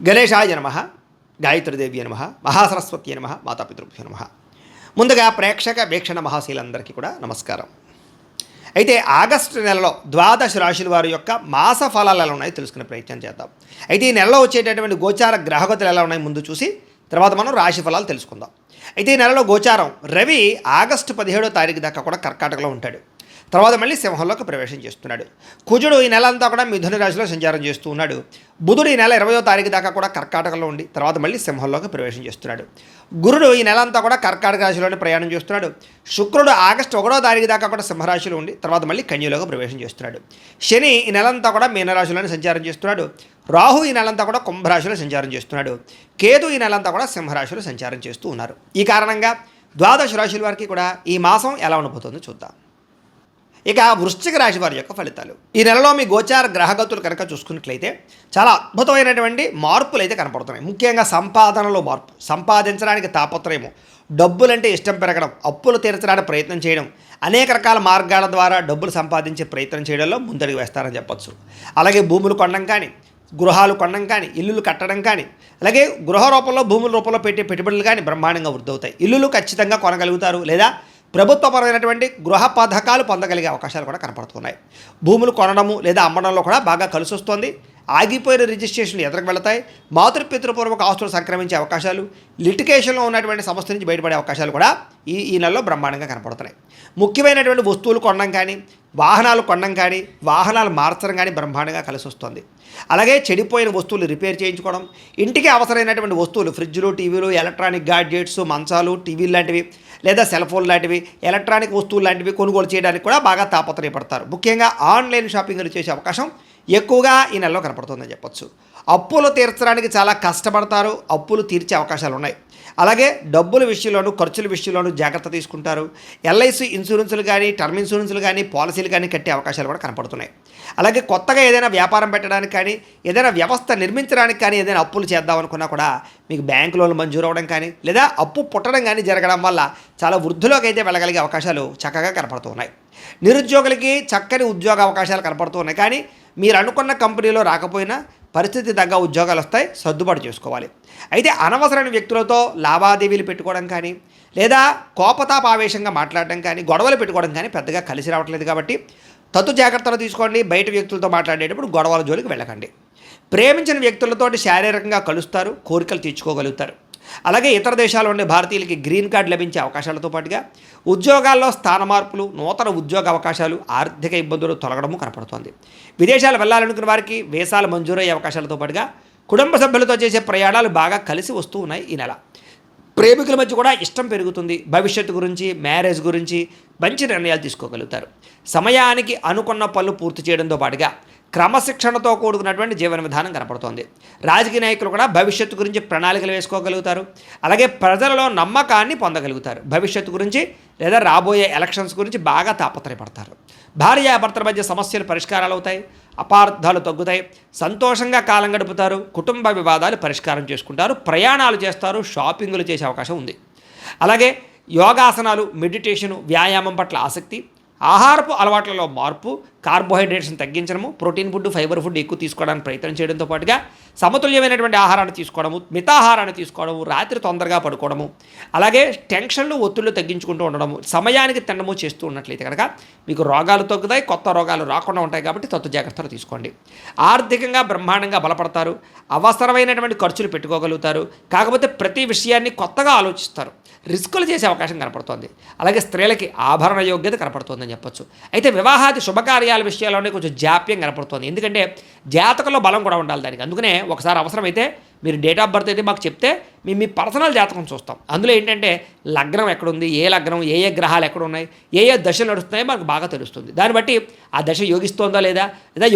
గణేశాయ నమః, గాయత్రీదేవి నమః, మహాసరస్వతి నమః, మాతాపితృభ్యో నమః. ముందుగా ప్రేక్షక వీక్షణ మహాశీలందరికీ కూడా నమస్కారం. అయితే ఆగస్టు నెలలో ద్వాదశ రాశుల వారి యొక్క మాస ఫలాలు ఎలా ఉన్నాయో తెలుసుకునే ప్రయత్నం చేద్దాం. అయితే ఈ నెలలో వచ్చేటటువంటి గోచార గ్రహగతులు ఎలా ఉన్నాయి ముందు చూసి తర్వాత మనం రాశి ఫలాలు తెలుసుకుందాం. అయితే ఈ నెలలో గోచారం రవి ఆగస్టు 17వ తారీఖు దాకా కూడా కర్కాటకలో ఉంటాడు. తర్వాత మళ్ళీ సింహంలోకి ప్రవేశం చేస్తున్నాడు. కుజుడు ఈ నెల అంతా కూడా మిథున రాశిలో సంచారం చేస్తూ ఉన్నాడు. బుధుడు ఈ నెల 20వ తారీఖు దాకా కూడా కర్కాటకలో ఉండి తర్వాత మళ్ళీ సింహంలోకి ప్రవేశం చేస్తున్నాడు. గురుడు ఈ నెల అంతా కూడా కర్కాటక రాశిలోనే ప్రయాణం చేస్తున్నాడు. శుక్రుడు ఆగస్టు 1వ తారీఖు దాకా కూడా సింహరాశిలో ఉండి తర్వాత మళ్ళీ కన్యలోకి ప్రవేశం చేస్తున్నాడు. శని ఈ నెలంతా కూడా మీనరాశిలోనే సంచారం చేస్తున్నాడు. రాహు ఈ నెలంతా కూడా కుంభరాశిలో సంచారం చేస్తున్నాడు. కేతు ఈ నెలంతా కూడా సింహరాశిలో సంచారం చేస్తూ ఉన్నారు. ఈ కారణంగా ద్వాదశ రాశుల వారికి కూడా ఈ మాసం ఎలా ఉండబోతుందో చూద్దాం. ఇక వృశ్చిక రాశి వారి యొక్క ఫలితాలు. ఈ నెలలో మీ గోచార గ్రహగతులు కనుక చూసుకున్నట్లయితే చాలా అద్భుతమైనటువంటి మార్పులు అయితే కనపడుతున్నాయి. ముఖ్యంగా సంపాదనలో మార్పు, సంపాదించడానికి తాపత్రయము, డబ్బులంటే ఇష్టం పెరగడం, అప్పులు తీర్చడానికి ప్రయత్నం చేయడం, అనేక రకాల మార్గాల ద్వారా డబ్బులు సంపాదించే ప్రయత్నం చేయడంలో ముందడుగు వేస్తారని చెప్పొచ్చు. అలాగే భూములు కొనడం కానీ, గృహాలు కొనడం కానీ, ఇల్లులు కట్టడం కానీ, అలాగే గృహ రూపంలో భూముల రూపంలో పెట్టే పెట్టుబడులు కానీ బ్రహ్మాండంగా వృద్ధి అవుతాయి. ఇల్లులు ఖచ్చితంగా కొనగలుగుతారు లేదా ప్రభుత్వపరమైనటువంటి గృహ పథకాలు పొందగలిగే అవకాశాలు కూడా కనపడుతున్నాయి. భూములు కొనడము లేదా అమ్మడంలో కూడా బాగా కలిసి వస్తుంది. ఆగిపోయిన రిజిస్ట్రేషన్లు ఎదురుకు వెళతాయి. మాతృపితృపూర్వక ఆస్తులు సంక్రమించే అవకాశాలు, లిటికేషన్లో ఉన్నటువంటి సమస్య నుంచి బయటపడే అవకాశాలు కూడా ఈ నెలలో బ్రహ్మాండంగా కనపడుతున్నాయి. ముఖ్యమైనటువంటి వస్తువులు కొనడం కానీ, వాహనాలు కొనడం కానీ, వాహనాలు మార్చడం కానీ బ్రహ్మాండంగా కలిసి వస్తుంది. అలాగే చెడిపోయిన వస్తువులు రిపేర్ చేయించుకోవడం, ఇంటికి అవసరమైనటువంటి వస్తువులు ఫ్రిడ్జ్లు, టీవీలు, ఎలక్ట్రానిక్ గాడ్జెట్స్, మంచాలు, టీవీలు లాంటివి లేదా సెల్ ఫోన్ లాంటివి, ఎలక్ట్రానిక్ వస్తువులు లాంటివి కొనుగోలు చేయడానికి కూడా బాగా తాపత్రయపడతారు. ముఖ్యంగా ఆన్లైన్ షాపింగ్లు చేసే అవకాశం ఎక్కువగా ఈ నెలలో కనపడుతుందని చెప్పొచ్చు. అప్పులు తీర్చడానికి చాలా కష్టపడతారు. అప్పులు తీర్చే అవకాశాలు ఉన్నాయి. అలాగే డబ్బుల విషయంలోనూ ఖర్చుల విషయంలోనూ జాగ్రత్త తీసుకుంటారు. ఎల్ఐసి ఇన్సూరెన్సులు కానీ, టర్మ్ ఇన్సూరెన్సులు కానీ, పాలసీలు కానీ కట్టే అవకాశాలు కూడా కనపడుతున్నాయి. అలాగే కొత్తగా ఏదైనా వ్యాపారం పెట్టడానికి కానీ, ఏదైనా వ్యవస్థ నిర్మించడానికి కానీ, ఏదైనా అప్పులు చేద్దాం అనుకున్నా కూడా మీకు బ్యాంకు లోన్లు మంజూరు అవ్వడం కానీ లేదా అప్పు పుట్టడం కానీ జరగడం వల్ల చాలా వృద్ధిలోకి అయితే వెళ్ళగలిగే అవకాశాలు చక్కగా కనపడుతున్నాయి. నిరుద్యోగులకి చక్కని ఉద్యోగ అవకాశాలు కనపడుతున్నాయి. కానీ మీరు అనుకున్న కంపెనీలో రాకపోయినా పరిస్థితి తగ్గ ఉద్యోగాలు వస్తాయి, సర్దుబాటు చేసుకోవాలి. అయితే అనవసరమైన వ్యక్తులతో లావాదేవీలు పెట్టుకోవడం కానీ లేదా కోపతాపావేశంగా మాట్లాడడం కానీ, గొడవలు పెట్టుకోవడం కానీ పెద్దగా కలిసి రావట్లేదు. కాబట్టి తత్తు జాగ్రత్తలు తీసుకోండి. బయట వ్యక్తులతో మాట్లాడేటప్పుడు గొడవల జోలికి వెళ్ళకండి. ప్రేమించిన వ్యక్తులతోటి శారీరకంగా కలుస్తారు, కోరికలు తీర్చుకోగలుగుతారు. అలాగే ఇతర దేశాల్లో ఉండే భారతీయులకి గ్రీన్ కార్డు లభించే అవకాశాలతో పాటుగా ఉద్యోగాల్లో స్థాన మార్పులు, నూతన ఉద్యోగ అవకాశాలు, ఆర్థిక ఇబ్బందులు తొలగడము కనపడుతోంది. విదేశాలు వెళ్ళాలనుకున్న వారికి వీసాలు మంజూరయ్యే అవకాశాలతో పాటుగా కుటుంబ సభ్యులతో చేసే ప్రయాణాలు బాగా కలిసి వస్తూ ఉన్నాయి. ఈ నెల ప్రేమికుల మధ్య కూడా ఇష్టం పెరుగుతుంది. భవిష్యత్తు గురించి, మ్యారేజ్ గురించి మంచి నిర్ణయాలు తీసుకోగలుగుతారు. సమయానికి అనుకున్న పనులు పూర్తి చేయడంతో పాటుగా క్రమశిక్షణతో కూడుకున్నటువంటి జీవన విధానం కనపడుతోంది. రాజకీయ నాయకులు కూడా భవిష్యత్తు గురించి ప్రణాళికలు వేసుకోగలుగుతారు. అలాగే ప్రజలలో నమ్మకాన్ని పొందగలుగుతారు. భవిష్యత్తు గురించి లేదా రాబోయే ఎలక్షన్స్ గురించి బాగా తాపత్రయపడతారు. భార్యాభర్తల మధ్య సమస్యలు పరిష్కారాలు అవుతాయి, అపార్థాలు తగ్గుతాయి, సంతోషంగా కాలం గడుపుతారు, కుటుంబ వివాదాలు పరిష్కారం చేసుకుంటారు, ప్రయాణాలు చేస్తారు, షాపింగులు చేసే అవకాశం ఉంది. అలాగే యోగాసనాలు, మెడిటేషను, వ్యాయామం పట్ల ఆసక్తి, ఆహారపు అలవాట్లలో మార్పు, కార్బోహైడ్రేట్స్ని తగ్గించడము, ప్రోటీన్ ఫుడ్, ఫైబర్ ఫుడ్ ఎక్కువ తీసుకోవడానికి ప్రయత్నం చేయడంతో పాటుగా సమతుల్యమైనటువంటి ఆహారాన్ని తీసుకోవడము, మితాహారాన్ని తీసుకోవడము, రాత్రి తొందరగా పడుకోవడము, అలాగే టెన్షన్లు, ఒత్తిళ్లు తగ్గించుకుంటూ ఉండడము, సమయానికి తినడము చేస్తూ ఉన్నట్లయితే కనుక మీకు రోగాలు తగ్గుతాయి, కొత్త రోగాలు రాకుండా ఉంటాయి. కాబట్టి తత్తు జాగ్రత్తలు తీసుకోండి. ఆర్థికంగా బ్రహ్మాండంగా బలపడతారు. అవసరమైనటువంటి ఖర్చులు పెట్టుకోగలుగుతారు. కాకపోతే ప్రతి విషయాన్ని కొత్తగా ఆలోచిస్తారు. రిస్కులు చేసే అవకాశం కనపడుతోంది. అలాగే స్త్రీలకి ఆభరణ యోగ్యత కనపడుతోందని చెప్పొచ్చు. అయితే వివాహాది శుభకార్యాల విషయాల్లోనే కొంచెం జాప్యం కనపడుతోంది. ఎందుకంటే జాతకంలో బలం కూడా ఉండాలి దానికి. అందుకనే ఒకసారి అవసరమైతే మీరు డేట్ ఆఫ్ బర్త్ అయితే మాకు చెప్తే మేము మీ పర్సనల్ జాతకం చూస్తాం. అందులో ఏంటంటే లగ్నం ఎక్కడుంది, ఏ లగ్నం, ఏ ఏ గ్రహాలు ఎక్కడ ఉన్నాయి, ఏ ఏ దశలు నడుస్తున్నాయో మనకు బాగా తెలుస్తుంది. దాన్ని బట్టి ఆ దశ యోగిస్తోందా లేదా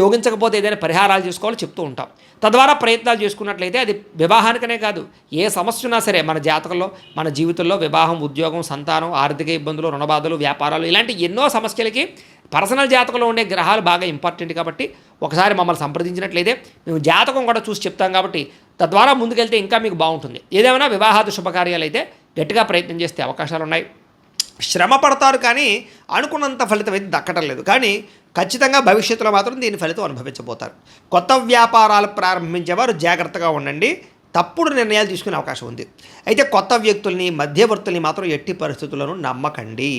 యోగించకపోతే ఏదైనా పరిహారాలు చేసుకోవాలో చెప్తూ ఉంటాం. తద్వారా ప్రయత్నాలు చేసుకున్నట్లయితే అది వివాహానికనే కాదు, ఏ సమస్య ఉన్నా సరే మన జాతకంలో, మన జీవితంలో వివాహం, ఉద్యోగం, సంతానం, ఆర్థిక ఇబ్బందులు, రుణబాధలు, వ్యాపారాలు ఇలాంటి ఎన్నో సమస్యలకి పర్సనల్ జాతకంలో ఉండే గ్రహాలు బాగా ఇంపార్టెంట్. కాబట్టి ఒకసారి మమ్మల్ని సంప్రదించినట్లయితే మేము జాతకం కూడా చూసి చెప్తాం. కాబట్టి తద్వారా ముందుకెళ్తే ఇంకా మీకు బాగుంటుంది. ఏదేమైనా వివాహాది శుభకార్యాలు అయితే గట్టిగా ప్రయత్నం చేస్తే అవకాశాలు ఉన్నాయి. శ్రమ పడతారు కానీ అనుకున్నంత ఫలితం అయితే దక్కడం లేదు. కానీ ఖచ్చితంగా భవిష్యత్తులో మాత్రం దీని ఫలితం అనుభవించబోతారు. కొత్త వ్యాపారాలు ప్రారంభించేవారు జాగ్రత్తగా ఉండండి, తప్పుడు నిర్ణయాలు తీసుకునే అవకాశం ఉంది. అయితే కొత్త వ్యక్తుల్ని, మధ్యవర్తుల్ని మాత్రం ఎట్టి పరిస్థితుల్లోనూ నమ్మకండి.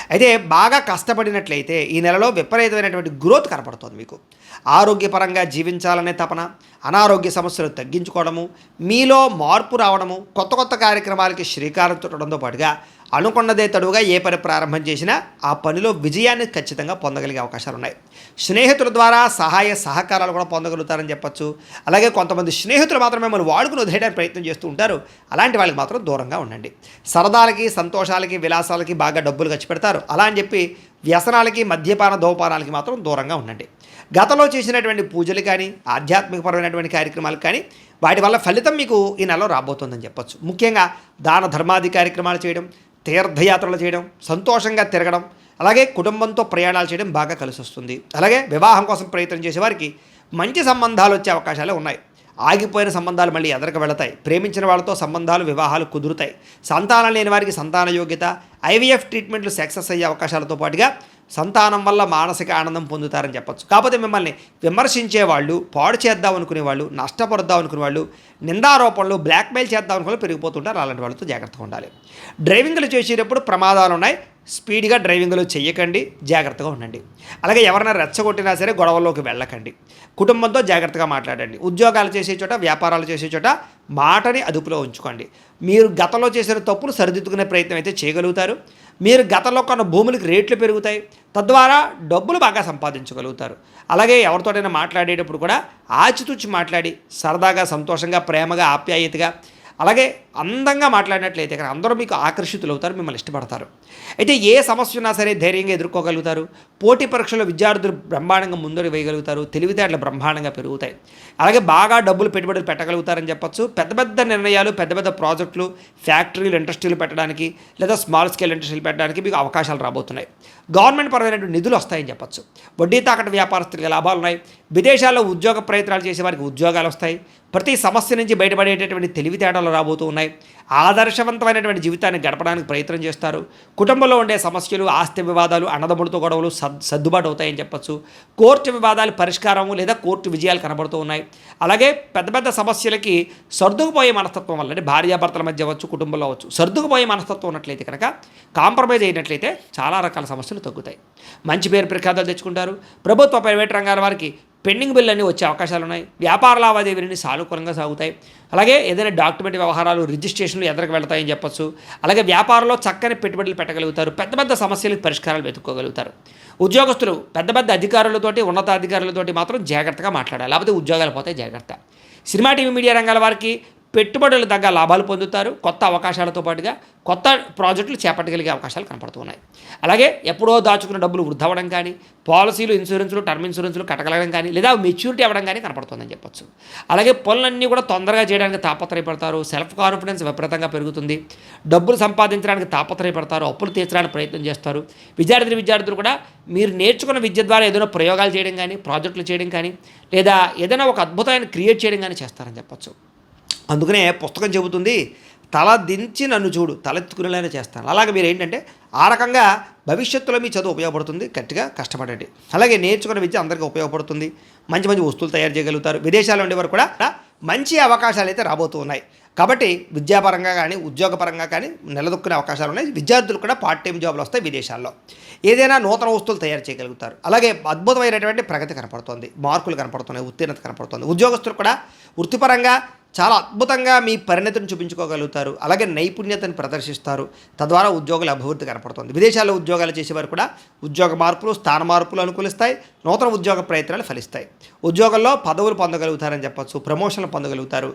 అయితే బాగా కష్టపడినట్లయితే ఈ నెలలో విపరీతమైనటువంటి గ్రోత్ కనపడుతుంది మీకు. ఆరోగ్యపరంగా జీవించాలనే తపన, అనారోగ్య సమస్యలు తగ్గించుకోవడము, మీలో మార్పు రావడము, కొత్త కొత్త కార్యక్రమాలకి శ్రీకారం చుట్టడంతో పాటుగా అనుకున్నదే తడువుగా ఏ పని ప్రారంభం చేసినా ఆ పనిలో విజయాన్ని ఖచ్చితంగా పొందగలిగే అవకాశాలు ఉన్నాయి. స్నేహితుల ద్వారా సహాయ సహకారాలు కూడా పొందగలుగుతారని చెప్పచ్చు. అలాగే కొంతమంది స్నేహితులు మాత్రం మిమ్మల్ని వాడుకుని వదిలేయడానికి ప్రయత్నం చేస్తూ ఉంటారు. అలాంటి వాళ్ళకి మాత్రం దూరంగా ఉండండి. సరదాలకి, సంతోషాలకి, విలాసాలకి బాగా డబ్బులు ఖర్చు పెడతారు. అలా అని చెప్పి వ్యసనాలకి, మద్యపాన ధూమపానాలకి మాత్రం దూరంగా ఉండండి. గతంలో చేసినటువంటి పూజలు కానీ, ఆధ్యాత్మికపరమైనటువంటి కార్యక్రమాలు కానీ వాటి వల్ల ఫలితం మీకు ఈ నెలలో రాబోతుందని చెప్పచ్చు. ముఖ్యంగా దాన ధర్మాది కార్యక్రమాలు చేయడం, తీర్థయాత్రలు చేయడం, సంతోషంగా తిరగడం, అలాగే కుటుంబంతో ప్రయాణాలు చేయడం బాగా కలిసి వస్తుంది. అలాగే వివాహం కోసం ప్రయత్నం చేసే వారికి మంచి సంబంధాలు వచ్చే అవకాశాలే ఉన్నాయి. ఆగిపోయిన సంబంధాలు మళ్ళీ ఎదరికి వెళతాయి. ప్రేమించిన వాళ్ళతో సంబంధాలు, వివాహాలు కుదురుతాయి. సంతానం లేని వారికి సంతాన యోగ్యత, ఐవీఎఫ్ ట్రీట్మెంట్లు సక్సెస్ అయ్యే అవకాశాలతో పాటుగా సంతానం వల్ల మానసిక ఆనందం పొందుతారని చెప్పచ్చు. కాకపోతే మిమ్మల్ని విమర్శించేవాళ్ళు, పాడు చేద్దాం అనుకునేవాళ్ళు, నష్టపరుద్దాం అనుకునేవాళ్ళు, నిందారోపణలు, బ్లాక్మెయిల్ చేద్దాం అనుకునే పెరిగిపోతుంటారు. అలాంటి వాళ్ళతో జాగ్రత్తగా ఉండాలి. డ్రైవింగ్లు చేసేటప్పుడు ప్రమాదాలు ఉన్నాయి. స్పీడ్గా డ్రైవింగ్లు చేయకండి, జాగ్రత్తగా ఉండండి. అలాగే ఎవరైనా రెచ్చగొట్టినా సరే గొడవల్లోకి వెళ్ళకండి. కుటుంబంతో జాగ్రత్తగా మాట్లాడండి. ఉద్యోగాలు చేసే చోట, వ్యాపారాలు చేసే చోట మాటని అదుపులో ఉంచుకోండి. మీరు గతంలో చేసిన తప్పులు సరిదిద్దుకునే ప్రయత్నం అయితే చేయగలుగుతారు. మీరు గతంలో కొన్న భూములకి రేట్లు పెరుగుతాయి, తద్వారా డబ్బులు బాగా సంపాదించగలుగుతారు. అలాగే ఎవరితోటైనా మాట్లాడేటప్పుడు కూడా ఆచితూచి మాట్లాడి సరదాగా, సంతోషంగా, ప్రేమగా, ఆప్యాయతగా, అలాగే అందంగా మాట్లాడినట్లయితే కానీ అందరూ మీకు ఆకర్షితులు అవుతారు, మిమ్మల్ని ఇష్టపడతారు. అయితే ఏ సమస్య ఉన్నా సరే ధైర్యంగా ఎదుర్కోగలుగుతారు. పోటీ పరీక్షలో విద్యార్థులు బ్రహ్మాండంగా ముందడు వేయగలుగుతారు. తెలివితేటలు బ్రహ్మాండంగా పెరుగుతాయి. అలాగే బాగా డబ్బులు పెట్టుబడులు పెట్టగలుగుతారని చెప్పచ్చు. పెద్ద పెద్ద నిర్ణయాలు, పెద్ద పెద్ద ప్రాజెక్టులు, ఫ్యాక్టరీలు, ఇండస్ట్రీలు పెట్టడానికి లేదా స్మాల్ స్కేల్ ఇండస్ట్రీలు పెట్టడానికి మీకు అవకాశాలు రాబోతున్నాయి. గవర్నమెంట్ పరమైనటువంటి నిధులు వస్తాయని చెప్పచ్చు. వడ్డీ తాకట్టు వ్యాపారస్తులకి లాభాలు ఉన్నాయి. విదేశాల్లో ఉద్యోగ ప్రయత్నాలు చేసే వారికి ఉద్యోగాలు వస్తాయి. ప్రతి సమస్య నుంచి బయటపడేటటువంటి తెలివితేటలు రాబోతూ ఉన్నాయి. ఆదర్శవంతమైనటువంటి జీవితాన్ని గడపడానికి ప్రయత్నం చేస్తారు. కుటుంబంలో ఉండే సమస్యలు, ఆస్తి వివాదాలు, అన్నదమ్ములతో గొడవలు సర్దుబాటు అవుతాయని చెప్పచ్చు. కోర్టు వివాదాలు పరిష్కారము లేదా కోర్టు విజయాలు కనబడుతూ ఉన్నాయి. అలాగే పెద్ద పెద్ద సమస్యలకి సర్దుకుపోయే మనస్తత్వం వల్ల, అంటే భార్యాభర్తల మధ్య అవ్వచ్చు, కుటుంబంలో అవ్వచ్చు, సర్దుకుపోయే మనస్తత్వం ఉన్నట్లయితే కనుక, కాంప్రమైజ్ అయినట్లయితే చాలా రకాల సమస్యలు తగ్గుతాయి. మంచి పేరు ప్రఖ్యాతలు తెచ్చుకుంటారు. ప్రభుత్వ, ప్రైవేట్ రంగాల వారికి పెండింగ్ బిల్లు అన్నీ వచ్చే అవకాశాలు ఉన్నాయి. వ్యాపార లావాదేవీలన్నీ సానుకూలంగా సాగుతాయి. అలాగే ఏదైనా డాక్యుమెంట్ వ్యవహారాలు, రిజిస్ట్రేషన్లు ఎదురుకు వెళ్తాయని చెప్పచ్చు. అలాగే వ్యాపారంలో చక్కని పెట్టుబడులు పెట్టగలుగుతారు. పెద్ద పెద్ద సమస్యలకు పరిష్కారాలు వెతుక్కోగలుగుతారు. ఉద్యోగస్తులు పెద్ద పెద్ద అధికారులతోటి, ఉన్నతాధికారులతోటి మాత్రం జాగ్రత్తగా మాట్లాడాలి, లేకపోతే ఉద్యోగాలు పోతాయి. జాగ్రత్త. సినిమా, టీవీ, మీడియా రంగాల వారికి పెట్టుబడులు తగ్గ లాభాలు పొందుతారు. కొత్త అవకాశాలతో పాటుగా కొత్త ప్రాజెక్టులు చేపట్టగలిగే అవకాశాలు కనపడుతున్నాయి. అలాగే ఎప్పుడో దాచుకున్న డబ్బులు వృద్ధి అవ్వడం కానీ, పాలసీలు, ఇన్సూరెన్సులు, టర్మ్ ఇన్సూరెన్సులు కట్టగలగడం కానీ, లేదా మెచ్యూరిటీ అవ్వడం కానీ కనపడుతుందని చెప్పచ్చు. అలాగే పనులన్నీ కూడా తొందరగా చేయడానికి తాపత్రయపడతారు. సెల్ఫ్ కాన్ఫిడెన్స్ విపరీతంగా పెరుగుతుంది. డబ్బులు సంపాదించడానికి తాపత్రయపడతారు. అప్పులు తీర్చడానికి ప్రయత్నం చేస్తారు. విద్యార్థులు కూడా మీరు నేర్చుకున్న విద్య ద్వారా ఏదైనా ప్రయోగాలు చేయడం కానీ, ప్రాజెక్టులు చేయడం కానీ, లేదా ఏదైనా ఒక అద్భుతమైన క్రియేట్ చేయడం కానీ చేస్తారని చెప్పచ్చు. అందుకనే పుస్తకం చెబుతుంది, తల దించి నన్ను చూడు, తలెత్తుకునేలానే చేస్తాను. అలాగే మీరు ఏంటంటే ఆ రకంగా భవిష్యత్తులో మీ చదువు ఉపయోగపడుతుంది. గట్టిగా కష్టపడండి. అలాగే నేర్చుకున్న విద్య అందరికీ ఉపయోగపడుతుంది. మంచి మంచి వస్తువులు తయారు చేయగలుగుతారు. విదేశాల్లో ఉండేవారు కూడా మంచి అవకాశాలు అయితే రాబోతూ ఉన్నాయి. కాబట్టి విద్యాపరంగా కానీ, ఉద్యోగపరంగా కానీ నిలదొక్కునే అవకాశాలు ఉన్నాయి. విద్యార్థులు కూడా పార్ట్ టైం జాబ్లు వస్తాయి. విదేశాల్లో ఏదైనా నూతన వస్తువులు తయారు చేయగలుగుతారు. అలాగే అద్భుతమైనటువంటి ప్రగతి కనపడుతుంది. మార్కులు కనపడుతున్నాయి. ఉత్తీర్ణత కనపడుతుంది. ఉద్యోగస్తులు కూడా వృత్తిపరంగా చాలా అద్భుతంగా మీ పరిణతిని చూపించుకోగలుగుతారు. అలాగే నైపుణ్యతను ప్రదర్శిస్తారు. తద్వారా ఉద్యోగుల అభివృద్ధి కనపడుతుంది. విదేశాల్లో ఉద్యోగాలు చేసేవారు కూడా ఉద్యోగ మార్పులు, స్థాన మార్పులు అనుకూలిస్తాయి. నూతన ఉద్యోగ ప్రయత్నాలు ఫలిస్తాయి. ఉద్యోగంలో పదవులు పొందగలుగుతారని చెప్పచ్చు. ప్రమోషన్లు పొందగలుగుతారు.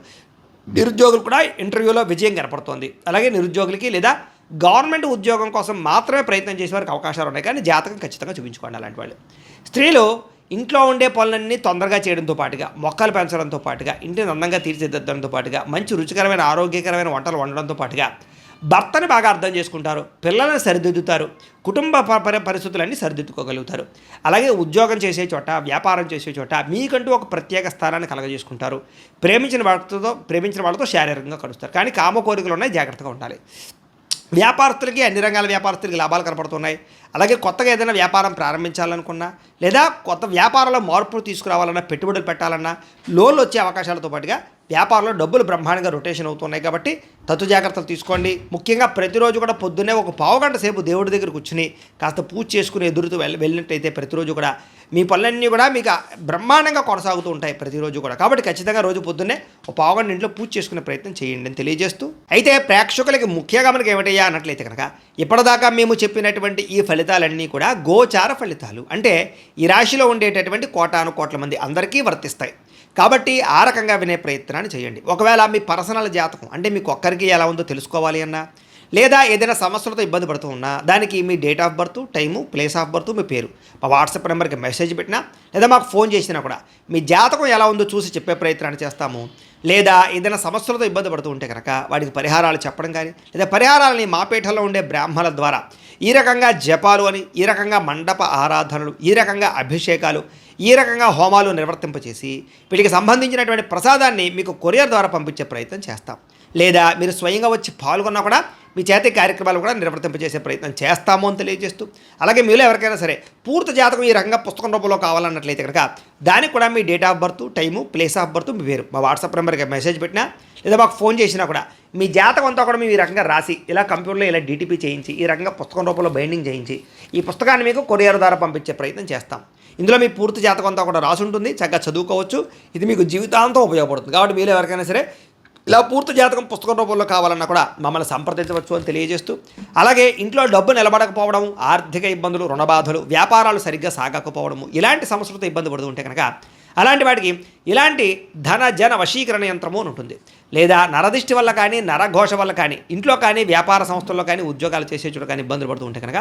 నిరుద్యోగులు కూడా ఇంటర్వ్యూలో విజయం కనపడుతోంది. అలాగే నిరుద్యోగులకి లేదా గవర్నమెంట్ ఉద్యోగం కోసం మాత్రమే ప్రయత్నం చేసే వారికి అవకాశాలు ఉన్నాయి. కానీ జాతకం ఖచ్చితంగా చూపించుకోండి అలాంటి వాళ్ళు. స్త్రీలు ఇంట్లో ఉండే పనులన్నీ తొందరగా చేయడంతో పాటుగా, మొక్కలు పెంచడంతో పాటుగా, ఇంటిని అందంగా తీర్చిదిద్దడంతో పాటుగా, మంచి రుచికరమైన, ఆరోగ్యకరమైన వంటలు వండడంతో పాటుగా భర్తని బాగా అర్థం చేసుకుంటారు. పిల్లలను సరిదిద్దుతారు. కుటుంబ పరిస్థితులన్నీ సరిదిద్దుకోగలుగుతారు. అలాగే ఉద్యోగం చేసే చోట, వ్యాపారం చేసే చోట మీకంటూ ఒక ప్రత్యేక స్థానాన్ని కలగజేసుకుంటారు. ప్రేమించిన వాళ్ళతో శారీరకంగా కలుస్తారు. కానీ కామ కోరికలు ఉన్నాయి, జాగ్రత్తగా ఉండాలి. వ్యాపారస్తులకి అన్ని రంగాల వ్యాపారస్తులకి లాభాలు కనపడుతున్నాయి. అలాగే కొత్తగా ఏదైనా వ్యాపారం ప్రారంభించాలనుకున్నా, లేదా కొత్త వ్యాపారంలో మార్పులు తీసుకురావాలన్నా, పెట్టుబడులు పెట్టాలన్నా, లోన్లు వచ్చే అవకాశాలతో పాటుగా వ్యాపారంలో డబ్బులు బ్రహ్మాండంగా రొటేషన్ అవుతున్నాయి. కాబట్టి తత్తు జాగ్రత్తలు తీసుకోండి. ముఖ్యంగా ప్రతిరోజు కూడా పొద్దున్నే ఒక పావుగంట సేపు దేవుడి దగ్గర కూర్చుని కాస్త పూజ చేసుకుని ఎదురుతూ వెళ్ళినట్టయితే ప్రతిరోజు కూడా మీ పనులన్నీ కూడా మీకు బ్రహ్మాండంగా కొనసాగుతూ ఉంటాయి ప్రతిరోజు కూడా. కాబట్టి ఖచ్చితంగా రోజు పొద్దున్నే ఒక పావుగంట ఇంట్లో పూజ చేసుకునే ప్రయత్నం చేయండి అని తెలియజేస్తూ, అయితే ప్రేక్షకులకి ముఖ్యంగా మనకి ఏమిటయ్యా అన్నట్లయితే కనుక ఇప్పటిదాకా మేము చెప్పినటువంటి ఈ ఫలితాలన్నీ కూడా గోచార ఫలితాలు. అంటే ఈ రాశిలో ఉండేటటువంటి కోటాను కోట్ల మంది అందరికీ వర్తిస్తాయి. కాబట్టి ఆ రకంగా వినే ప్రయత్నాన్ని చేయండి. ఒకవేళ మీ పర్సనల్ జాతకం అంటే మీకు ఒక్కరికి ఎలా ఉందో తెలుసుకోవాలి అన్నా, లేదా ఏదైనా సమస్యలతో ఇబ్బంది పడుతూ ఉన్నా, దానికి మీ date of birth, time, place of birth, మీ పేరు మా వాట్సాప్ నెంబర్కి మెసేజ్ పెట్టినా, లేదా మాకు ఫోన్ చేసినా కూడా మీ జాతకం ఎలా ఉందో చూసి చెప్పే ప్రయత్నాన్ని చేస్తాము. లేదా ఏదైనా సమస్యలతో ఇబ్బంది పడుతూ ఉంటే కనుక వాటికి పరిహారాలు చెప్పడం కానీ, లేదా పరిహారాలని మా పీఠంలో ఉండే బ్రాహ్మణుల ద్వారా ఈ రకంగా జపాలు అని, ఈ రకంగా మండప ఆరాధనలు, ఈ రకంగా అభిషేకాలు, ఈ రకంగా హోమాలు నిర్వర్తింపచేసి వీటికి సంబంధించినటువంటి ప్రసాదాన్ని మీకు కొరియర్ ద్వారా పంపించే ప్రయత్నం చేస్తాం. లేదా మీరు స్వయంగా వచ్చి పాల్గొన్నా కూడా మీ చేతి కార్యక్రమాలు కూడా నిర్వర్తింపజేసే ప్రయత్నం చేస్తాము అని తెలియజేస్తూ, అలాగే మీలో ఎవరికైనా సరే పూర్తి జాతకం ఈ రకంగా పుస్తకం రూపంలో కావాలన్నట్లయితే కనుక దానికి కూడా మీ date of birth, time, place of birth, మీ పేరు మా వాట్సాప్ నెంబర్కి మెసేజ్ పెట్టినా, లేదా మాకు ఫోన్ చేసినా కూడా మీ జాతకం అంతా కూడా మేము ఈ రకంగా రాసి ఇలా కంప్యూటర్లో ఇలా డీటీపీ చేయించి ఈ రకంగా పుస్తకం రూపంలో బైండింగ్ చేయించి ఈ పుస్తకాన్ని మీకు కొరియర్ ద్వారా పంపించే ప్రయత్నం చేస్తాం. ఇందులో మీ పూర్తి జాతకం అంతా కూడా రాసి ఉంటుంది, చక్కగా చదువుకోవచ్చు. ఇది మీకు జీవితాంతం ఉపయోగపడుతుంది. కాబట్టి మీరు ఎవరికైనా సరే ఇలా పూర్తి జాతకం పుస్తకం రూపంలో కావాలన్నా కూడా మమ్మల్ని సంప్రదించవచ్చు అని తెలియజేస్తూ, అలాగే ఇంట్లో డబ్బు నిలబడకపోవడం, ఆర్థిక ఇబ్బందులు, రుణ బాధలు, వ్యాపారాలు సరిగ్గా సాగకపోవడము, ఇలాంటి సమస్యలతో ఇబ్బంది పడుతూ ఉంటే కనుక అలాంటి వాటికి ఇలాంటి ధన జన వశీకరణ యంత్రము అని ఉంటుంది. లేదా నరదిష్టి వల్ల కానీ, నరఘోష వల్ల కానీ, ఇంట్లో కానీ, వ్యాపార సంస్థల్లో కానీ, ఉద్యోగాలు చేసే చోట కానీ ఇబ్బందులు పడుతూ ఉంటే కనుక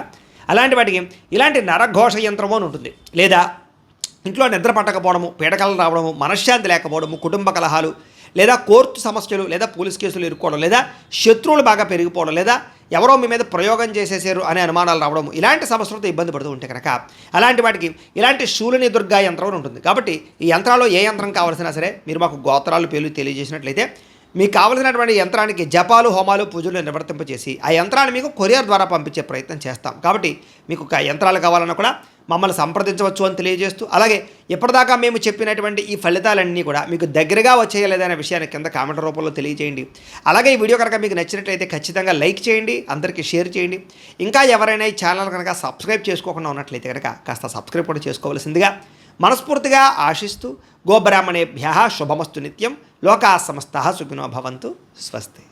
అలాంటి వాటికి ఇలాంటి నరఘోష యంత్రము అని ఉంటుంది. లేదా ఇంట్లో నిద్ర పట్టకపోవడము, పీడకలు రావడము, మనశ్శాంతి లేకపోవడము, కుటుంబ కలహాలు, లేదా కోర్టు సమస్యలు, లేదా పోలీస్ కేసులు ఇరుక్కోవడం, లేదా శత్రువులు బాగా పెరిగిపోవడం, లేదా ఎవరో మీ మీద ప్రయోగం చేసేసారు అనే అనుమానాలు రావడం, ఇలాంటి సమస్యలతో ఇబ్బంది పడుతూ ఉంటే కనుక అలాంటి వాటికి ఇలాంటి శూలిని దుర్గా యంత్రం అని ఉంటుంది. కాబట్టి ఈ యంత్రాల్లో ఏ యంత్రం కావాల్సినా సరే మీరు మాకు గోత్రాలు పేర్లు తెలియజేసినట్లయితే మీకు కావలసినటువంటి యంత్రానికి జపాలు, హోమాలు, పూజలు నిర్వర్తింపచేసి ఆ యంత్రాన్ని మీకు కొరియర్ ద్వారా పంపించే ప్రయత్నం చేస్తాం. కాబట్టి మీకు యంత్రాలు కావాలన్నా కూడా మమ్మల్ని సంప్రదించవచ్చు అని తెలియజేస్తూ, అలాగే ఇప్పటిదాకా మేము చెప్పినటువంటి ఈ ఫలితాలన్నీ కూడా మీకు దగ్గరగా వచ్చేయలేదనే విషయాన్ని కింద కామెంట్ రూపంలో తెలియజేయండి. అలాగే ఈ వీడియో కనుక మీకు నచ్చినట్లయితే ఖచ్చితంగా లైక్ చేయండి, అందరికీ షేర్ చేయండి. ఇంకా ఎవరైనా ఈ ఛానల్ కనుక సబ్స్క్రైబ్ చేసుకోకుండా ఉన్నట్లయితే కనుక కాస్త సబ్స్క్రైబ్ కూడా చేసుకోవాల్సిందిగా మనస్ఫూర్తిగా ఆశిస్తూ, గోబ్రాహ్మణేభ్యః శుభమస్తు నిత్యం, లోకాః సమస్తాః సుఖినో భవంతు. స్వస్తి.